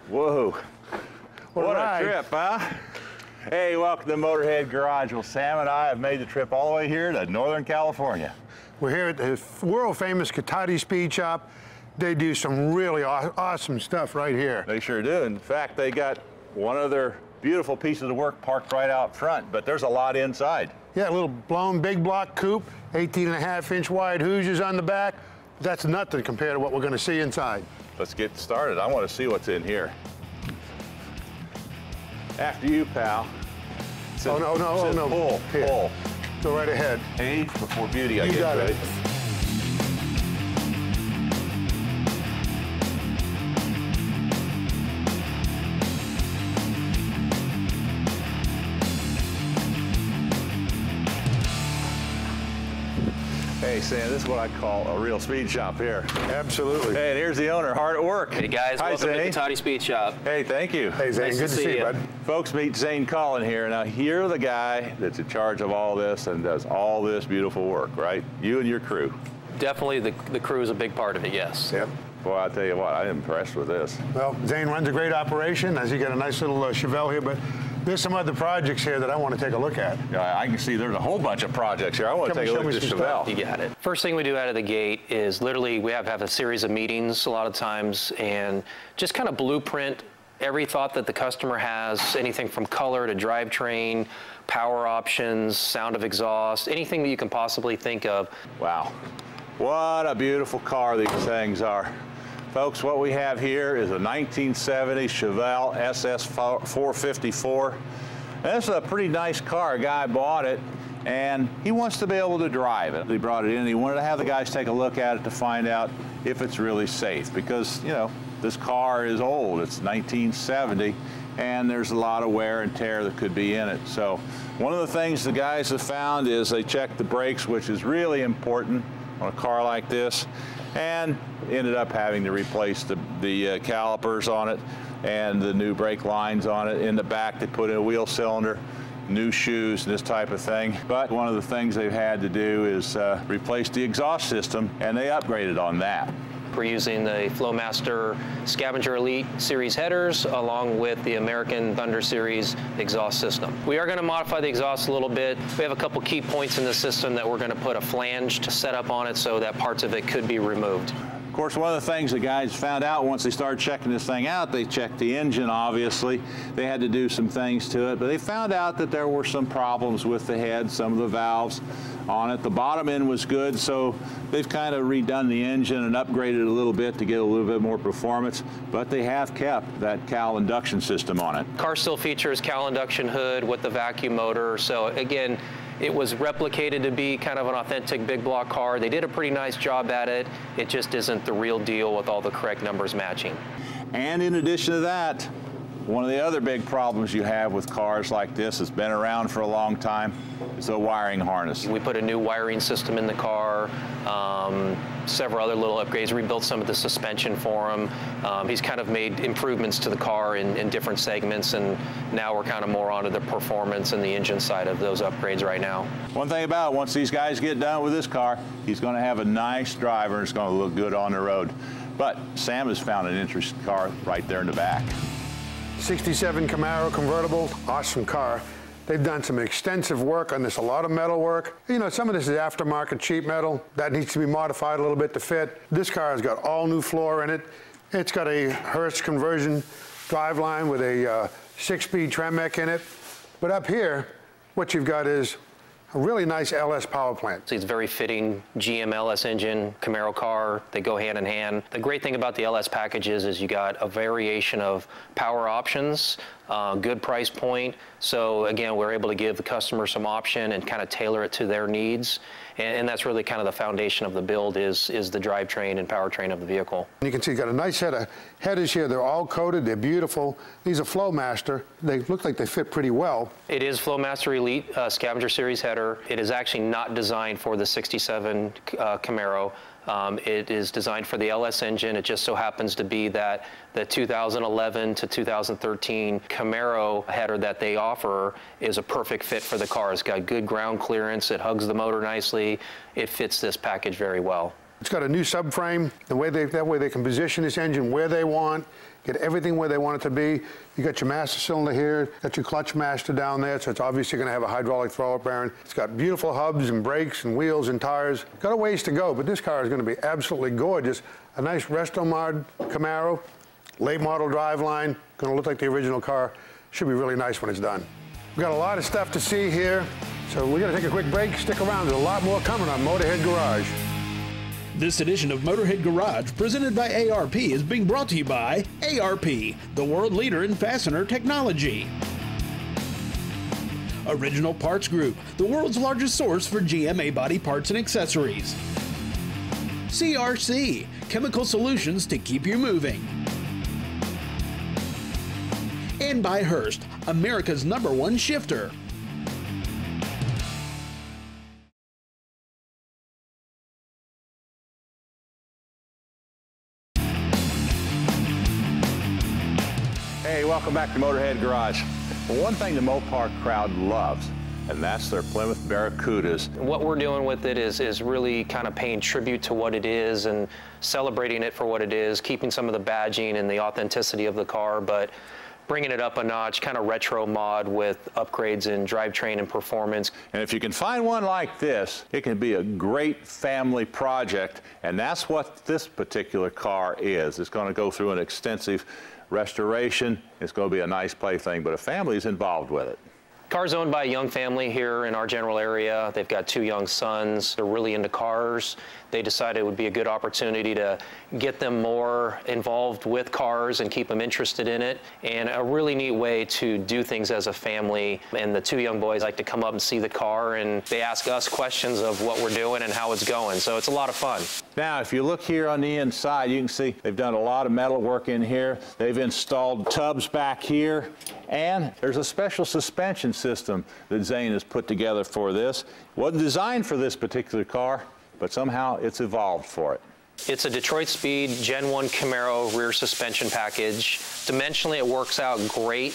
Whoa. What a trip, huh? Hey, welcome to Motorhead Garage. Well, Sam and I have made the trip all the way here to Northern California. We're here at the world-famous Cotati Speed Shop. They do some really awesome stuff right here. They sure do. In fact, they got one of their beautiful pieces of work parked right out front, but there's a lot inside. Yeah, a little blown big block coupe, 18.5-inch wide Hoosiers on the back. That's nothing compared to what we're going to see inside. Let's get started. I want to see what's in here. After you, pal. Oh, no. Pull, here. Pull. Go right ahead. Age before beauty, I guess. You got right? it. Hey, Sam, this is what I call a real speed shop here. Absolutely. Hey, and here's the owner, hard at work. Hey guys, Hi, welcome Zane. to Cotati Speed Shop. Hey, thank you. Hey, Zane, Nice good to see you, bud. Folks, meet Zane Collin here. Now, you're the guy that's in charge of all this and does all this beautiful work, right? You and your crew. Definitely the crew is a big part of it, yes. Yep. Boy, I'll tell you what, I'm impressed with this. Well, Zane runs a great operation, as you got a nice little Chevelle here, but there's some other projects here that I want to take a look at. Yeah, I can see there's a whole bunch of projects here. I want to Come take a show look me at this some Chevelle. stuff. You got it. First thing we do out of the gate is literally we have a series of meetings a lot of times and just kind of blueprint every thought that the customer has, anything from color to drivetrain, power options, sound of exhaust, anything that you can possibly think of. Wow. What a beautiful car these things are. Folks, what we have here is a 1970 Chevelle SS 454. And this is a pretty nice car. A guy bought it, and he wants to be able to drive it. He brought it in, and he wanted to have the guys take a look at it to find out if it's really safe. Because, you know, this car is old. It's 1970, and there's a lot of wear and tear that could be in it. So one of the things the guys have found is they checked the brakes, which is really important on a car like this, and ended up having to replace the calipers on it and the new brake lines on it. In the back, they put in a wheel cylinder, new shoes, and this type of thing. But one of the things they've had to do is replace the exhaust system, and they upgraded on that. We're using the Flowmaster Scavenger Elite Series headers along with the American Thunder Series exhaust system. We are going to modify the exhaust a little bit. We have a couple key points in the system that we're going to put a flange to set up on it so that parts of it could be removed. Of course, one of the things the guys found out once they started checking this thing out, they checked the engine, obviously. They had to do some things to it, but they found out that there were some problems with the head, some of the valves on it. The bottom end was good, so they've kind of redone the engine and upgraded it a little bit to get a little bit more performance, but they have kept that Cal induction system on it. Car still features Cal induction hood with the vacuum motor, so again, it was replicated to be kind of an authentic big block car. They did a pretty nice job at it. It just isn't the real deal with all the correct numbers matching. And in addition to that, one of the other big problems you have with cars like this that's been around for a long time is the wiring harness. We put a new wiring system in the car, several other little upgrades, rebuilt some of the suspension for him. He's kind of made improvements to the car in different segments, and now we're kind of more onto the performance and the engine side of those upgrades right now. One thing about it, once these guys get done with this car, he's going to have a nice driver and it's going to look good on the road. But Sam has found an interesting car right there in the back. 67 Camaro convertible, awesome car. They've done some extensive work on this, a lot of metal work. You know, some of this is aftermarket cheap metal. That needs to be modified a little bit to fit. This car has got all new floor in it. It's got a Hurst conversion driveline with a 6-speed Tremec in it. But up here, what you've got is a really nice LS power plant. It's a very fitting GM LS engine, Camaro car. They go hand in hand. The great thing about the LS packages is you got a variation of power options, good price point. So again, we're able to give the customer some option and kind of tailor it to their needs. And that's really kind of the foundation of the build is the drivetrain and powertrain of the vehicle. You can see you've got a nice set of headers here. They're all coated, they're beautiful. These are Flowmaster. They look like they fit pretty well. It is Flowmaster Elite Scavenger Series header. It is actually not designed for the 67 Camaro. It is designed for the LS engine. It just so happens to be that the 2011 to 2013 Camaro header that they offer is a perfect fit for the car. It's got good ground clearance. It hugs the motor nicely. It fits this package very well. It's got a new subframe. That way they can position this engine where they want, get everything where they want it to be. You got your master cylinder here, got your clutch master down there, so it's obviously going to have a hydraulic throw-up bearing. It's got beautiful hubs and brakes and wheels and tires. Got a ways to go, but this car is going to be absolutely gorgeous. A nice resto-mod Camaro, late model driveline, going to look like the original car. Should be really nice when it's done. We've got a lot of stuff to see here, so we're going to take a quick break. Stick around, there's a lot more coming on Motorhead Garage. This edition of Motorhead Garage, presented by ARP, is being brought to you by ARP, the world leader in fastener technology. Original Parts Group, the world's largest source for GMA body parts and accessories. CRC, chemical solutions to keep you moving. And by Hurst, America's #1 shifter. Hey, welcome back to Motorhead Garage. Well, one thing the Mopar crowd loves, and that's their Plymouth Barracudas. What we're doing with it is really kind of paying tribute to what it is and celebrating it for what it is, keeping some of the badging and the authenticity of the car, but bringing it up a notch, kind of retro mod with upgrades in drivetrain and performance. And if you can find one like this, it can be a great family project, and that's what this particular car is. It's going to go through an extensive restoration. It's going to be a nice plaything, but a family is involved with it. Car's owned by a young family here in our general area. They've got 2 young sons. They're really into cars. They decided it would be a good opportunity to get them more involved with cars and keep them interested in it, and a really neat way to do things as a family. And the 2 young boys like to come up and see the car, and they ask us questions of what we're doing and how it's going, so it's a lot of fun. Now, if you look here on the inside, you can see they've done a lot of metal work in here. They've installed tubs back here, and there's a special suspension system that Zane has put together for this. Wasn't designed for this particular car, but somehow it's evolved for it. It's a Detroit Speed Gen 1 Camaro rear suspension package. Dimensionally, it works out great.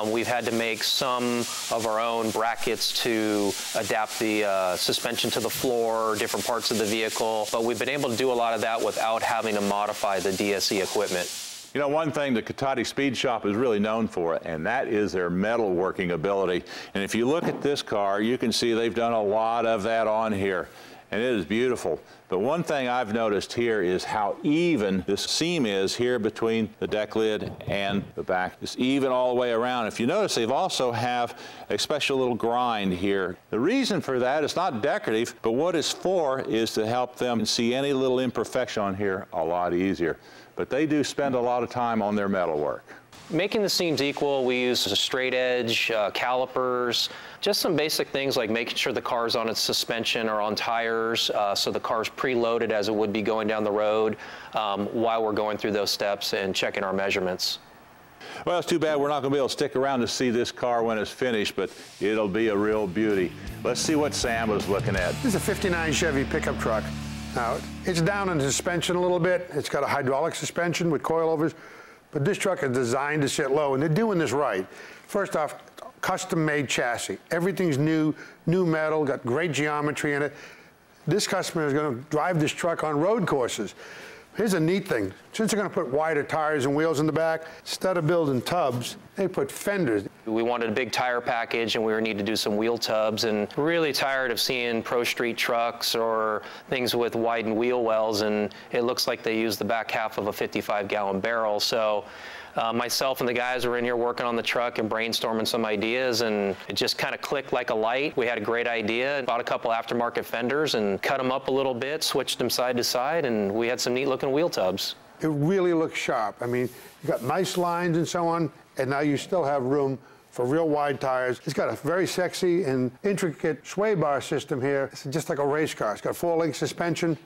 We've had to make some of our own brackets to adapt the suspension to the floor, different parts of the vehicle, but we've been able to do a lot of that without having to modify the DSE equipment. You know, one thing the Cotati Speed Shop is really known for, and that is their metal working ability. And if you look at this car, you can see they've done a lot of that on here, and it is beautiful. But one thing I've noticed here is how even this seam is here between the deck lid and the back. It's even all the way around. If you notice, they've also have a special little grind here. The reason for that is not decorative, but what it's for is to help them see any little imperfection on here a lot easier. But they do spend a lot of time on their metal work. Making the seams equal, we use a straight edge, calipers, just some basic things like making sure the car's on its suspension or on tires, so the car's preloaded as it would be going down the road while we're going through those steps and checking our measurements. Well, it's too bad we're not going to be able to stick around to see this car when it's finished, but it'll be a real beauty. Let's see what Sam was looking at. This is a '59 Chevy pickup truck. Now, it's down in the suspension a little bit. It's got a hydraulic suspension with coilovers, but this truck is designed to sit low, and they're doing this right. First off, custom-made chassis. Everything's new metal, got great geometry in it. This customer is going to drive this truck on road courses. Here's a neat thing. Since they're going to put wider tires and wheels in the back, instead of building tubs, they put fenders. We wanted a big tire package, and we need to do some wheel tubs, and really tired of seeing Pro Street trucks or things with widened wheel wells, and it looks like they use the back half of a 55-gallon barrel. So myself and the guys were in here working on the truck and brainstorming some ideas, and it just kind of clicked like a light. We had a great idea, bought a couple aftermarket fenders and cut them up a little bit, switched them side to side, and we had some neat looking wheel tubs. It really looks sharp. I mean, you got nice lines and so on, and now you still have room for real wide tires. It's got a very sexy and intricate sway bar system here. It's just like a race car. It's got 4-link suspension.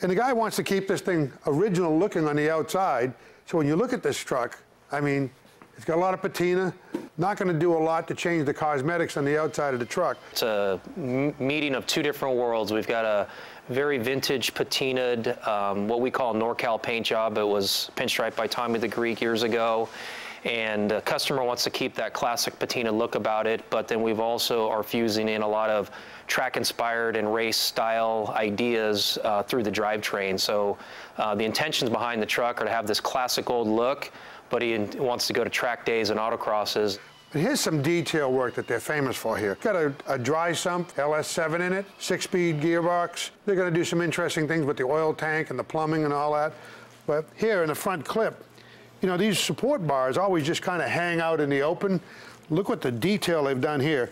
And the guy wants to keep this thing original looking on the outside. So when you look at this truck, I mean, it's got a lot of patina. Not going to do a lot to change the cosmetics on the outside of the truck. It's a meeting of 2 different worlds. We've got a very vintage patinaed, what we call a NorCal paint job. It was pinstriped by Tommy the Greek years ago. And the customer wants to keep that classic patina look about it, but then we've also are fusing in a lot of track-inspired and race-style ideas through the drivetrain. So the intentions behind the truck are to have this classic old look, but he wants to go to track days and autocrosses. But here's some detail work that they're famous for here. Got a dry sump, LS7 in it, 6-speed gearbox. They're going to do some interesting things with the oil tank and the plumbing and all that. But here in the front clip, you know, these support bars always just kind of hang out in the open. Look what the detail they've done here.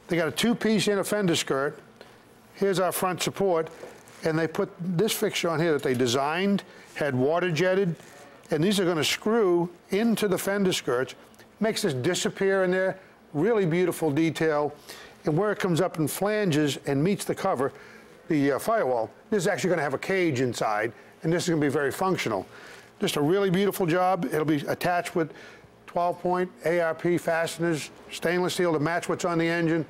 They got a 2-piece inner fender skirt. Here's our front support. And they put this fixture on here that they designed, had water jetted, and these are going to screw into the fender skirts. Makes this disappear in there. Really beautiful detail. And where it comes up in flanges and meets the cover, the firewall, this is actually going to have a cage inside, and this is going to be very functional. Just a really beautiful job. It'll be attached with 12-point ARP fasteners, stainless steel to match what's on the engine.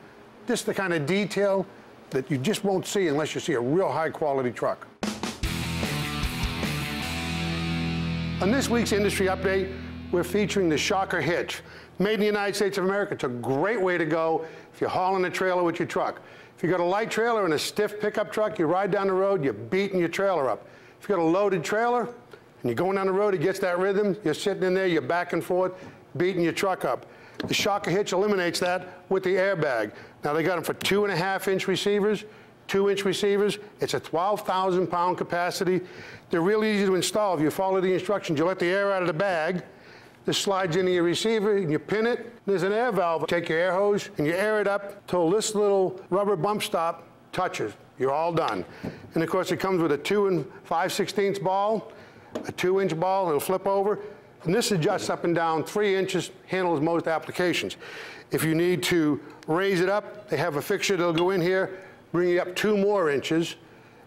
Just the kind of detail that you just won't see unless you see a real high-quality truck. On this week's Industry Update, we're featuring the Shocker Hitch. Made in the United States of America. It's a great way to go if you're hauling a trailer with your truck. If you've got a light trailer and a stiff pickup truck, you ride down the road, you're beating your trailer up. If you've got a loaded trailer and you're going down the road, it gets that rhythm, you're sitting in there, you're back and forth, beating your truck up. The Shocker Hitch eliminates that with the airbag. Now they got them for 2.5-inch receivers, 2-inch receivers. It's a 12,000-pound capacity. They're really easy to install. If you follow the instructions, you let the air out of the bag. This slides into your receiver, and you pin it. There's an air valve. Take your air hose, and you air it up till this little rubber bump stop touches. You're all done. And of course, it comes with a 2 5/16 ball, a 2-inch ball. It'll flip over. And this adjusts up and down 3 inches, handles most applications. If you need to raise it up, they have a fixture that'll go in here, bring you up 2 more inches.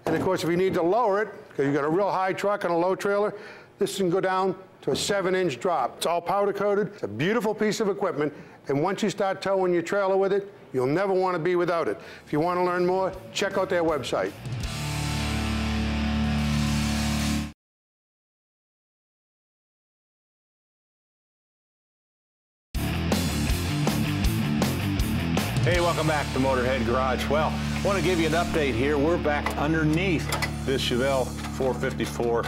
And of course, if you need to lower it, because you've got a real high truck and a low trailer, this can go down to a 7-inch drop. It's all powder coated. It's a beautiful piece of equipment. And once you start towing your trailer with it, you'll never want to be without it. If you want to learn more, check out their website. Hey, welcome back to Motorhead Garage. Well, I want to give you an update here. We're back underneath this Chevelle 454.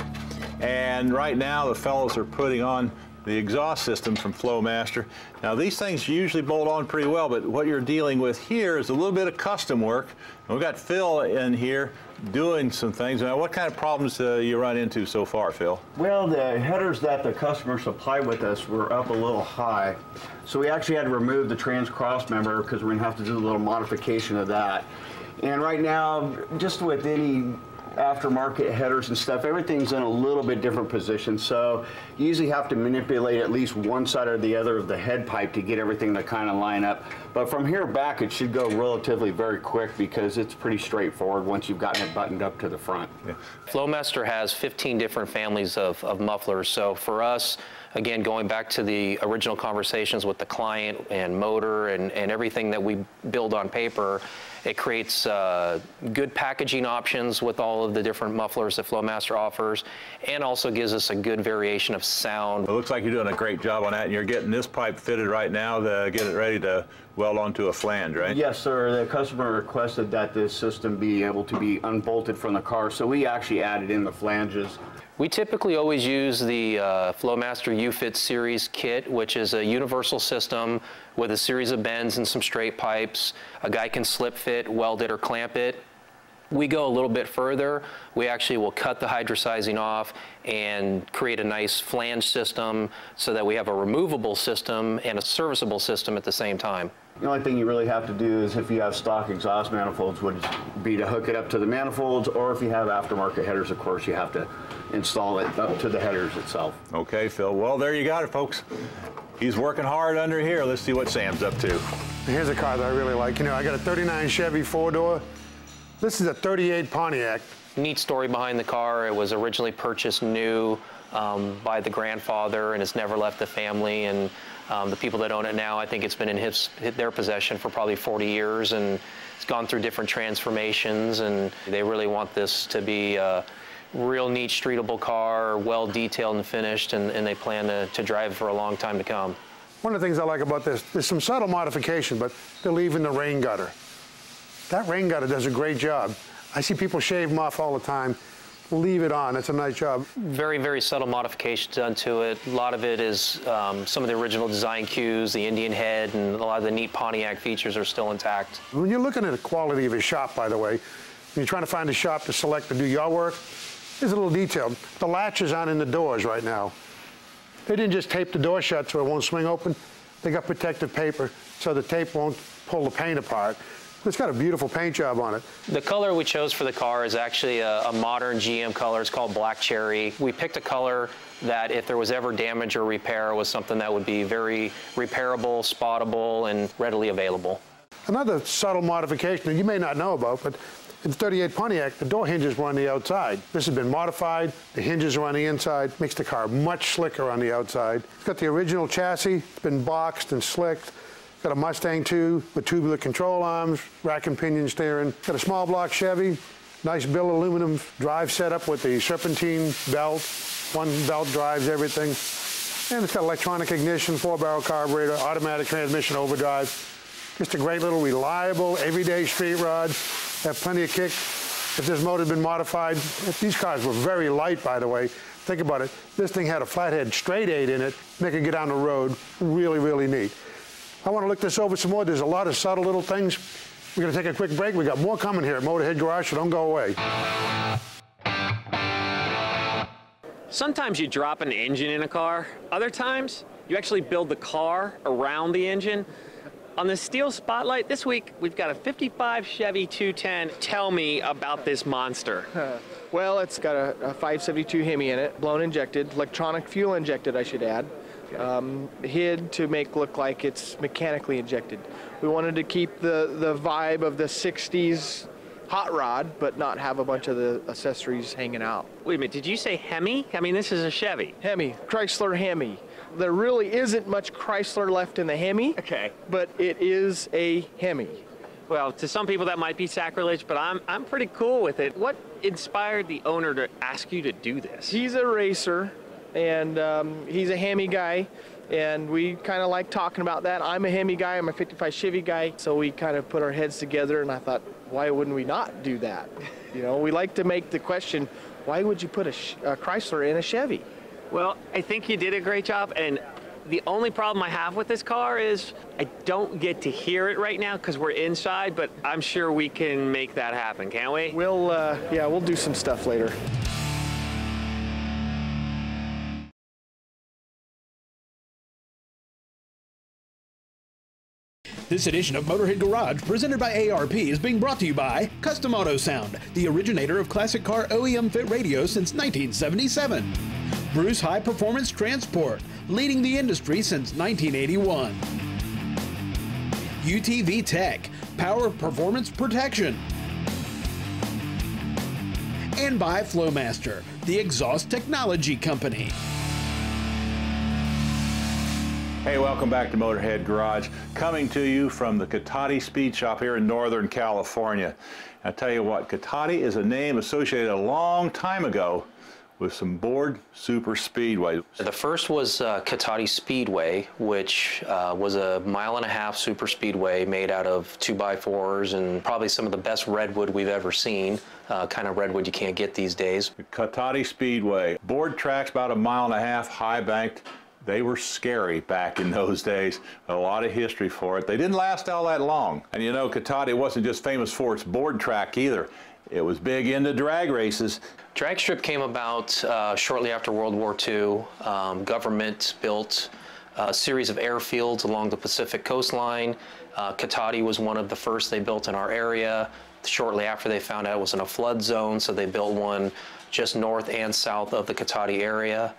And right now, the fellows are putting on the exhaust system from Flowmaster. Now, these things usually bolt on pretty well, but what you're dealing with here is a little bit of custom work. And we've got Phil in here doing some things. Now, what kind of problems you run into so far, Phil? Well, the headers that the customer supplied with us were up a little high. So we actually had to remove the trans cross member because we're going to have to do a little modification of that. And right now, just with any aftermarket headers and stuff, everything's in a little bit different position. So you usually have to manipulate at least one side or the other of the head pipe to get everything to kind of line up. But from here back, it should go relatively very quick because it's pretty straightforward once you've gotten it buttoned up to the front. Yeah. Flowmaster has 15 different families of mufflers. So for us, again, going back to the original conversations with the client and motor and everything that we build on paper, it creates good packaging options with all of the different mufflers that Flowmaster offers, and also gives us a good variation of sound. It looks like you're doing a great job on that, and you're getting this pipe fitted right now to get it ready to weld onto a flange, right? Yes, sir. The customer requested that this system be able to be unbolted from the car, so we actually added in the flanges. We typically always use the Flowmaster UFit series kit, which is a universal system with a series of bends and some straight pipes. A guy can slip fit, weld it, or clamp it. We go a little bit further. We actually will cut the hydrosizing off and create a nice flange system so that we have a removable system and a serviceable system at the same time. The only thing you really have to do is if you have stock exhaust manifolds would be to hook it up to the manifolds, or if you have aftermarket headers, of course, you have to install it up to the headers itself. Okay, Phil. Well, there you got it, folks. He's working hard under here. Let's see what Sam's up to. Here's a car that I really like. You know, I got a 39 Chevy 4-door. This is a 38 Pontiac. Neat story behind the car. It was originally purchased new by the grandfather and has never left the family. And the people that own it now, I think it's been in their possession for probably 40 years, and it's gone through different transformations, and they really want this to be real neat streetable car, well detailed and finished, and they plan to drive for a long time to come. One of the things I like about this, there's some subtle modification, but they're leaving the rain gutter. That rain gutter does a great job. I see people shave them off all the time. Leave it on. That's a nice job. Very, very subtle modifications done to it. A lot of it is some of the original design cues, the Indian head, and a lot of the neat Pontiac features are still intact. When you're looking at the quality of a shop, by the way, when you're trying to find a shop to select to do your work, there's a little detail. The latches aren't in the doors right now. They didn't just tape the door shut so it won't swing open. They got protective paper so the tape won't pull the paint apart. It's got a beautiful paint job on it. The color we chose for the car is actually a modern GM color. It's called Black Cherry. We picked a color that if there was ever damage or repair was something that would be very repairable, spottable, and readily available. Another subtle modification that you may not know about, but in the 38 Pontiac, the door hinges were on the outside. This has been modified. The hinges are on the inside. Makes the car much slicker on the outside. It's got the original chassis. It's been boxed and slicked. Got a Mustang 2 with tubular control arms, rack and pinion steering. Got a small block Chevy, nice Bill aluminum drive setup with the serpentine belt. One belt drives everything. And it's got electronic ignition, 4-barrel carburetor, automatic transmission overdrive. Just a great little reliable, everyday street rod. Have plenty of kick. If this motor had been modified, these cars were very light, by the way. Think about it. This thing had a flathead straight 8 in it. Make it get down the road. Really, really neat. I want to look this over some more. There's a lot of subtle little things. We're going to take a quick break. We got more coming here at Motorhead Garage, so don't go away. Sometimes you drop an engine in a car. Other times, you actually build the car around the engine. On the Steel Spotlight this week, we've got a 55 Chevy 210. Tell me about this monster. Well, it's got a 572 Hemi in it, blown injected, electronic fuel injected, I should add. Hid to make look like it's mechanically injected. We wanted to keep the vibe of the 60s hot rod, but not have a bunch of the accessories hanging out. Wait a minute, did you say Hemi? I mean, this is a Chevy. Hemi, Chrysler Hemi. There really isn't much Chrysler left in the Hemi, Okay. but it is a Hemi. Well, to some people that might be sacrilege, but I'm pretty cool with it. What inspired the owner to ask you to do this? He's a racer, and he's a Hemi guy, and we kind of like talking about that. I'm a Hemi guy, I'm a 55 Chevy guy, so we kind of put our heads together, and I thought, why wouldn't we not do that? You know, we like to make the question, why would you put a Chrysler in a Chevy? Well, I think you did a great job, and the only problem I have with this car is I don't get to hear it right now because we're inside, but I'm sure we can make that happen, can't we? Yeah, we'll do some stuff later. This edition of Motorhead Garage, presented by ARP, is being brought to you by Custom Auto Sound, the originator of classic car OEM fit radio since 1977. Bruce High Performance Transport, leading the industry since 1981. UTV Tech, power performance protection. And by Flowmaster, the exhaust technology company. Hey, welcome back to Motorhead Garage, coming to you from the Cotati Speed Shop here in Northern California. I tell you what, Cotati is a name associated a long time ago with some Board Super Speedway. The first was Cotati Speedway, which was a 1.5 mile super speedway made out of 2x4s and probably some of the best redwood we've ever seen. Kind of redwood you can't get these days. The Cotati Speedway. Board tracks about 1.5 miles, high banked. They were scary back in those days. A lot of history for it. They didn't last all that long. And you know, Cotati wasn't just famous for its board track either. It was big into drag races. Drag strip came about shortly after World War II. Government built a series of airfields along the Pacific coastline. Cotati was one of the first they built in our area. Shortly after, they found out it was in a flood zone, so they built one just north and south of the Cotati area.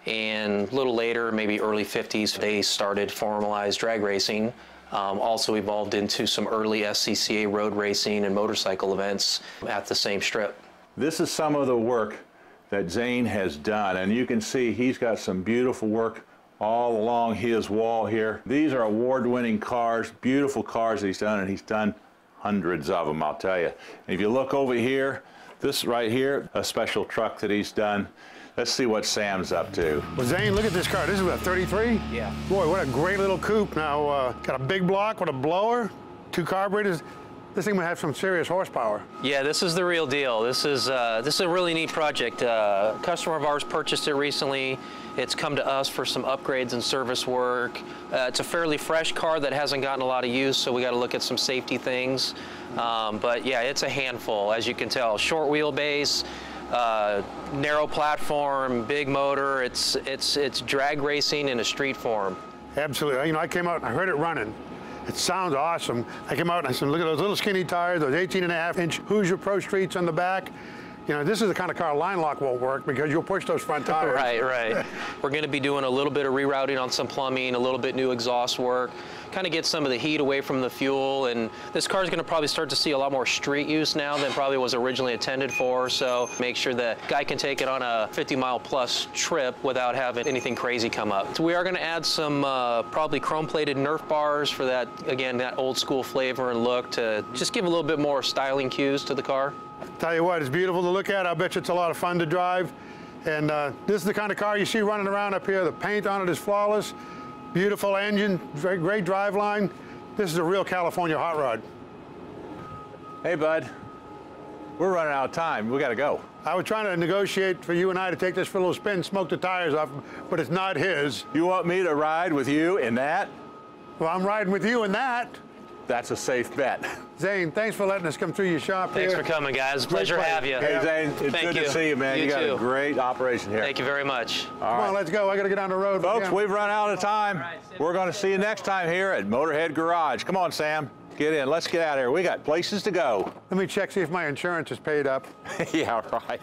And a little later, maybe early 50s, they started formalized drag racing. Also evolved into some early SCCA road racing and motorcycle events at the same strip. This is some of the work that Zane has done, and you can see he's got some beautiful work all along his wall here. These are award-winning cars, beautiful cars that he's done, and he's done hundreds of them, I'll tell you. And if you look over here, This right here, a special truck that he's done. Let's see what Sam's up to. Well, Zane, look at this car. This is a 33? Yeah. Boy, what a great little coupe. Now, got a big block with a blower, 2 carburetors. This thing will have some serious horsepower. Yeah, this is the real deal. This is a really neat project. A customer of ours purchased it recently. It's come to us for some upgrades and service work. It's a fairly fresh car that hasn't gotten a lot of use, so we got to look at some safety things. But yeah, it's a handful, as you can tell. Short wheelbase, narrow platform, big motor. It's drag racing in a street form. Absolutely. You know, I came out and I heard it running. It sounds awesome. I came out and I said, look at those little skinny tires, those 18.5-inch Hoosier Pro Streets on the back. You know, this is the kind of car line lock won't work because you'll push those front tires. Right. We're going to be doing a little bit of rerouting on some plumbing, a little bit new exhaust work, kind of get some of the heat away from the fuel. And this car is going to probably start to see a lot more street use now than probably was originally intended for. So make sure the guy can take it on a 50-mile-plus trip without having anything crazy come up. So we are going to add some probably chrome-plated Nerf bars for that, again, that old-school flavor and look to just give a little bit more styling cues to the car. Tell you what, it's beautiful to look at. I bet you it's a lot of fun to drive. And this is the kind of car you see running around up here. The paint on it is flawless. Beautiful engine, great drive line. This is a real California hot rod. Hey, bud. We're running out of time. We got to go. I was trying to negotiate for you and I to take this for a little spin, smoke the tires off, but it's not his. You want me to ride with you in that? Well, I'm riding with you in that. That's a safe bet. Zane, thanks for letting us come through your shop Thanks here. for coming, guys. Pleasure to have you. Hey, Zane, it's good to see you, man. You got a great operation here. Thank you very much. Come on, let's go. I got to get on the road. Folks, we've run out of time. We're going to see you next time here at Motorhead Garage. Come on, Sam. Get in. Let's get out of here. We got places to go. Let me check, see if my insurance is paid up. Yeah, right.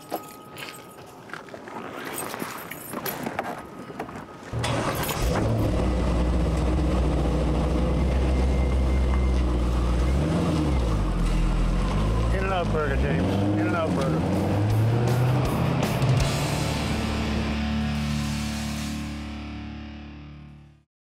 In-N-Out Burger, James. In-N-Out Burger.